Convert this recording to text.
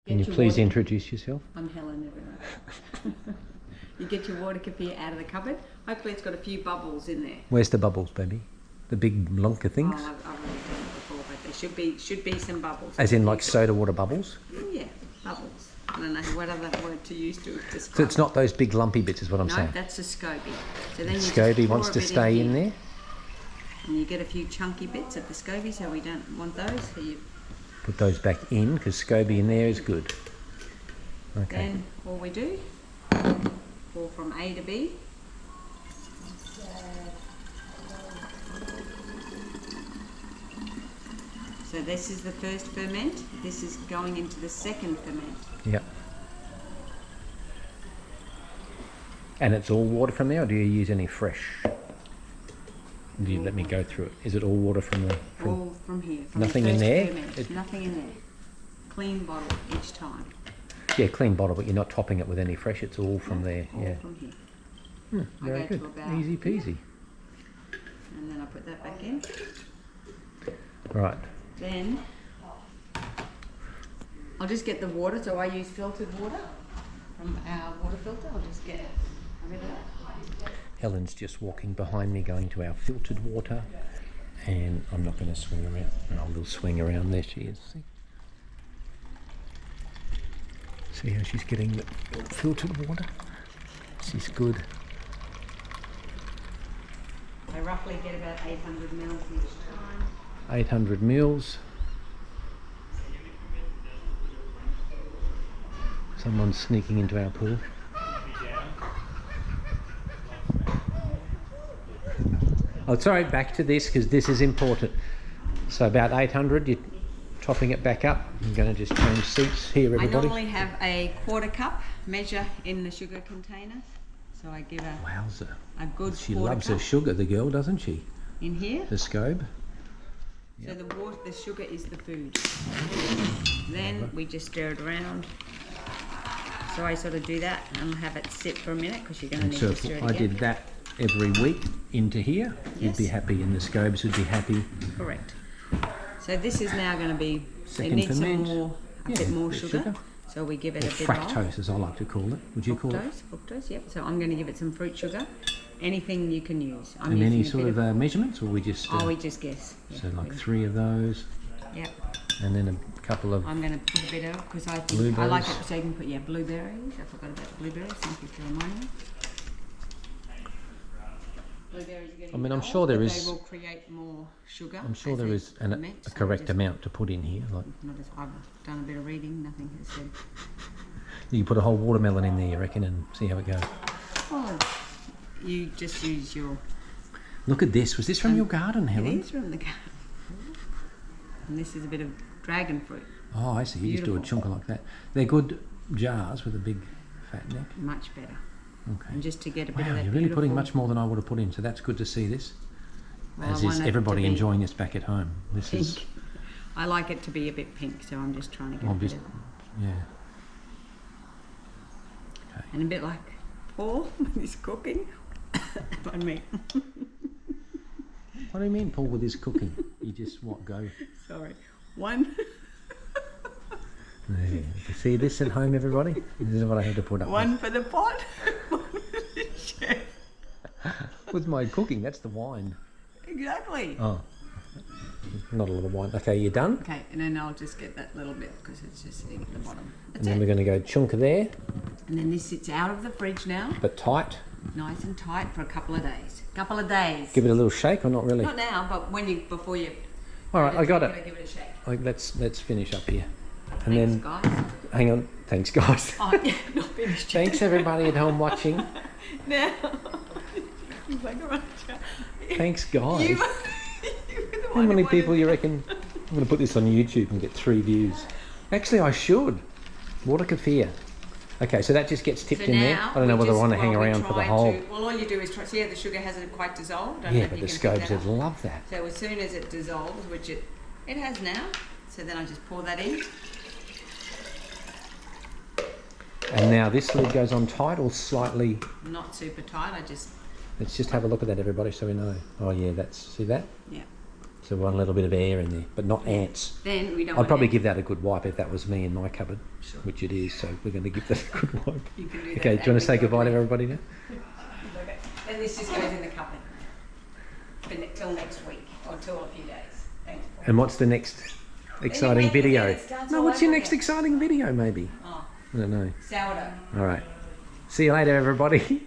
Can you please introduce yourself? I'm Helen, everyone. You get your water kefir out of the cupboard. Hopefully it's got a few bubbles in there. Where's the bubbles, baby? The big lunker things? Oh, I've already done it before, but there should be some bubbles. As in like soda water bubbles? Yeah, bubbles. I don't know what other word to use to describe. So it's not those big lumpy bits is what I'm saying? No, that's a SCOBY. So then SCOBY wants to stay in there? And you get a few chunky bits of the SCOBY, so we don't want those. So you put those back in because SCOBY in there is good. Okay. Then all we do, pour from A to B. So this is the first ferment. This is going into the second ferment. Yep. And it's all water from there, or do you use any fresh? Do you let me go through it? Is it all water from the? All from here. From nothing the in there. Nothing in there. Clean bottle each time. Yeah, clean bottle, but you're not topping it with any fresh. It's all from there. All yeah. from here. Very good. Easy peasy. And then I put that back in. Right. Then I'll just get the water. So I use filtered water from our water filter. I'll just get a bit of that. Helen's just walking behind me going to our filtered water, and I'm not going to swing around. No, I will swing around. There she is. See how she's getting the filtered water? She's good. I roughly get about 800 mils each time. 800 mils. Someone's sneaking into our pool. Oh, sorry, back to this because this is important. So about 800, you're topping it back up. I'm going to just change seats here, everybody. I normally have a quarter cup measure in the sugar container. So I give a, Wowza. a good She quarter loves cup her sugar, the girl, doesn't she? in here. The scobe. So the water, the sugar is the food. Then we just stir it around. So I sort of do that and have it sit for a minute because you're going to need to stir it again. I did that every week into here. Yes. You'd be happy, and the scobes would be happy. Correct. So this is now going to be, Second it needs ferment. a bit more sugar. So we give it a bit fructose, as I like to call it. Would you call it? Fructose, yep. So I'm going to give it some fruit sugar. Anything you can use. And any sort of measurements, or we just? We just guess. So like 3 of those. Yep. And then a couple of. I'm going to put a bit of, because I think I like it, so you can put blueberries. I forgot about the blueberries. Thank you for reminding me. I mean, I'm sure there is. They will create more sugar. I'm sure there is a correct amount to put in here. Like I've done a bit of reading. Nothing has said. You put a whole watermelon in there, you reckon, and see how it goes. Oh, you just use your. Look at this. Was this from your garden, Helen? It is from the garden. And this is a bit of dragon fruit. Oh, I see. You just do a chunker like that. They're good jars with a big fat neck. Much better. Okay. And just to get a bit of that. You're really putting much more than I would have put in, so that's good to see this. Well, as is everybody enjoying this back at home. This pink. is. I like it to be a bit pink, so I'm just trying to get a bit of. Yeah. Okay. And a bit like Paul when he's cooking. I mean. What do you mean, Paul, with his cooking? You just go? Sorry. One. There you see this at home, everybody? This is what I had to put up. One for the pot. One for the chef. With my cooking, that's the wine. Exactly. Oh. Not a lot of wine. Okay, you done? Okay, and then I'll just get that little bit because it's just sitting at the bottom. And then we're going to go chunker there. And then this sits out of the fridge now. But tight. Nice and tight for a couple of days. Give it a little shake, or not really? Not now, but before you. All right, I got it. Give it a shake. Let's finish up here. And Thanks, then, guys. Hang on. Thanks, guys. Oh, yeah, not finished. Thanks, everybody at home watching. Now. Thanks, guys. How many people you reckon? I'm going to put this on YouTube and get 3 views. Actually, I should. Water kefir. Okay, so that just gets tipped in there. I don't know whether I want to hang around for the whole. Well, all you do is try. See how the sugar hasn't quite dissolved. Yeah, but the scobes would love that. So as soon as it dissolves, which it has now, so then I just pour that in. And now this lid goes on tight or slightly. Not super tight. Let's just have a look at that, everybody, so we know. Oh yeah, see that? Yeah. So we want a little bit of air in there, but not ants. Then we don't. I'd probably give that a good wipe if that was me in my cupboard, Sure. which it is. So we're going to give that a good wipe. You can do that. Okay, do you want to say goodbye to everybody now? Okay. And this just goes in the cupboard till next week or till a few days. Thanks. Paul. And what's the next exciting wait, video? it starts No, all what's your over next again. exciting video maybe? Oh, I don't know. sourdough. All right. See you later, everybody.